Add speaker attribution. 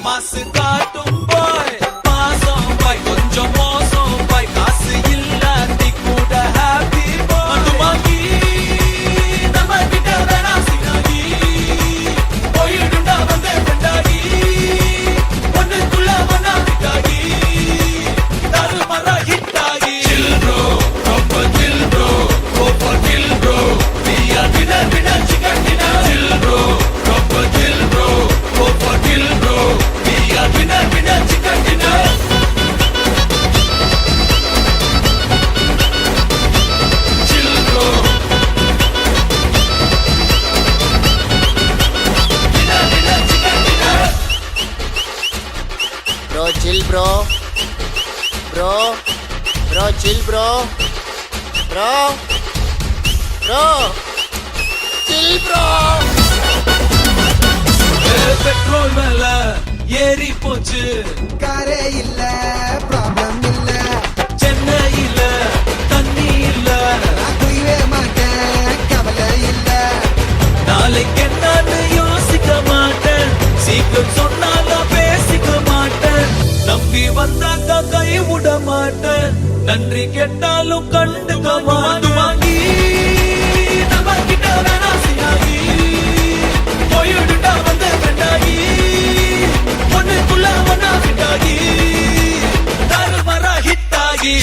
Speaker 1: மாசு காட்டும் பாய் மாசம் பாய் கொஞ்சம் மோசம் பாய் காசு இல்லாட்டி கூட ஹாப்பி பாய் துமாக்கி நம்ம கிட்ட வேணா சினாகி போயிடுண்டா வந்தே கொண்டாடி ஒண்ணுக்குள்ள ஒன்னா விட்டாகி தாரு மர ஹிட்டாகி chill bro ரொம்ப chill bro go for kill bro we are winner chicken dinner chill bro ரொம்ப chill bro go for kill bro we are winner chicken dinner chill bro winner chicken dinner
Speaker 2: Bro, chill, bro. Bro, chill, bro. Bro, chill, bro.
Speaker 1: Petrol மேல ஏறி போச்சு
Speaker 3: காரே இல்ல problem இல்ல
Speaker 1: சென்னையில தண்ணி இல்ல
Speaker 3: நான் குய்வே மாட்டேன் கவலை இல்ல
Speaker 1: நாளைக்கு என்னன்னு யோசிக்க மாட்டேன் சீக்கிரம் சொன்னாலும் பேசிக்க மாட்டேன் நம்பி வந்தாக்க கை விட மாட்டேன் நன்றி கேட்டாலும் கண்டுக்க மாட்டேன் வாங்கி நம்ம கிட்ட வேணா சினாகி போயிடுண்டா வந்து கண்டாகி ஒண்ணுக்குள்ள ஒன்னா விட்டாகி தாறு மர ஹிட்டாகி